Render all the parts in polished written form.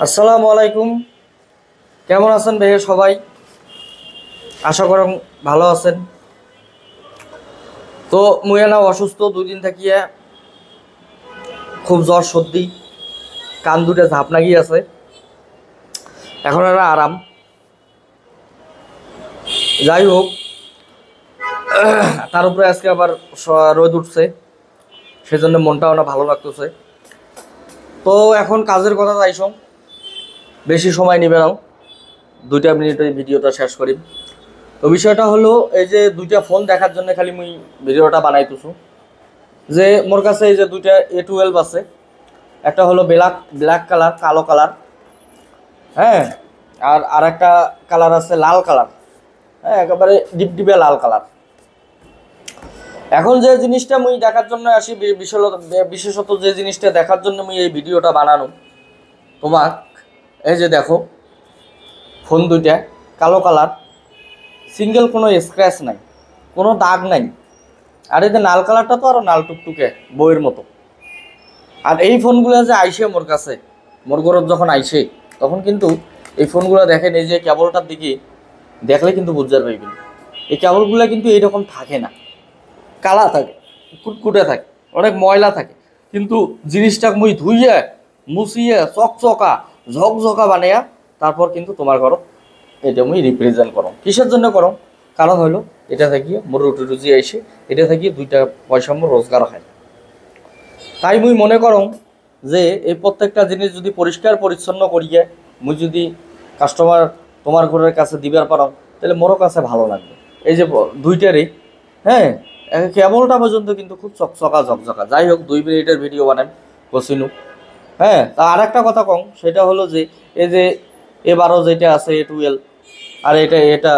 আসসালামু আলাইকুম। কেমন আছেন ভাইয়া সবাই? আশা করুন ভালো আছেন। তো মুয়ানা অসুস্থ 2 দিন থাকিয়া, খুব জ্বর সর্দি, কান দুটো ঝাপনা গিয়ে আছে। এখন আর আরাম। যাই হোক, তার উপরে আজকে আবার রোদ উঠছে, সেজন্য মনটাও না ভালো লাগতেছে। তো এখন কাজের কথা যাইসং, বেশি সময় নিবে নাও, 2 মিনিটের ভিডিওটা শেষ করি। তো বিষয়টা হলো, এই যে 2টা ফোন দেখার জন্য খালি মুই ভিডিওটা বানাইতেছু। যে মোর কাছে এই যে 2টা A12 আছে, একটা হলো ব্ল্যাক ব্ল্যাক কালার, কালো কালার, হ্যাঁ, আর একটা কালার আছে লাল কালার, হ্যাঁ, একেবারে ডিপডিপে লাল কালার। এখন যে জিনিসটা মুই দেখার জন্য আসি, বিশেষত যে জিনিসটা দেখার জন্য মুই এই ভিডিওটা বানানো তোমাক, এই যে দেখো, ফোন 2টা কালো কালার, সিঙ্গেল কোনো স্ক্র্যাচ নাই, কোনো দাগ নাই। আর এই যে লাল কালারটা তো আরও লাল টুকটুকে বইয়ের মতো। আর এই ফোনগুলো যে আইসে মোর কাছে, মোর ঘরত যখন আইসে, তখন কিন্তু এই ফোনগুলো দেখেন, এই যে কেবলটার দিকে দেখলে কিন্তু বুঝতে পারবেন, এই কেবলগুলো কিন্তু এইরকম থাকে না, কালা থাকে, কুটকুটে থাকে, অনেক ময়লা থাকে। কিন্তু জিনিসটা মুই ধুইয়া মুছিয়ে চকচকা ঝকঝকা বানাইয়া তারপর কিন্তু তোমার ঘর এটা মুই রিপ্রেজেন্ট করো। কিসের জন্য করো? কারণ হলো এটা থাকিয়ে মোর রুটি রুজি আইসে, এটা থাকিয়ে 2টা পয়সা মোর রোজগার হয়। তাই মুই মনে করো যে এই প্রত্যেকটা জিনিস যদি পরিষ্কার পরিচ্ছন্ন করিয়ে মুই যদি কাস্টমার তোমার ঘরের কাছে দিবার পারো, তাহলে মোরও কাছে ভালো লাগবে। এই যে 2টারই, হ্যাঁ, কেবলটা পর্যন্ত কিন্তু খুব চকচকা ঝকঝকা। যাই হোক, 2 মিনিটের ভিডিও বানান কছিনু। হ্যাঁ, তা আর একটা কথা কম, সেটা হলো যে এই যে A12 যেটা আছে A12, আর এটা এটা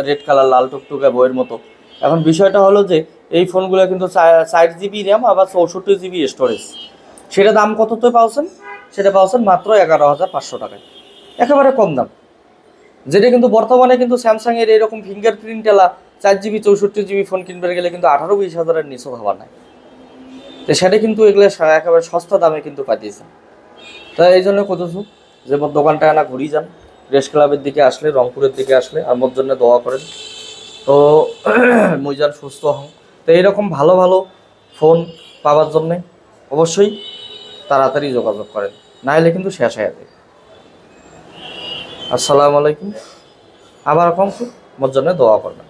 রেড কালার লাল টুকটুকে বইয়ের মতো। এখন বিষয়টা হলো যে এই ফোনগুলো কিন্তু 4 GB র্যাম, আবার 64 GB স্টোরেজ। সেটা দাম কততে পাওছেন? সেটা পাওছেন মাত্র 11,500 টাকায়, একেবারে কম দাম। যেটা কিন্তু বর্তমানে কিন্তু স্যামসাংয়ের এরকম ফিঙ্গারপ্রিন্ট এলা 4 GB 64 GB ফোন কিনতে গেলে কিন্তু 18-20 হাজারের নিচে হবার নাই। তো সেটা কিন্তু এগুলো একেবারে সস্তা দামে কিন্তু পাঠিয়েছে। তাই এই জন্য কতছু যে মোর দোকানটা আনা ঘুরি যান, প্রেস ক্লাবের দিকে আসলে, রংপুরের দিকে আসলে, আর মোর জন্য দোয়া করেন। তো মুই যান সুস্থ হন। তো এইরকম ভালো ভালো ফোন পাওয়ার জন্যে অবশ্যই তাড়াতাড়ি যোগাযোগ করেন, না হলে কিন্তু শেষ হয়ে যাবে। আসসালামু আলাইকুম। আবার কম মোর জন্য দোয়া করবেন।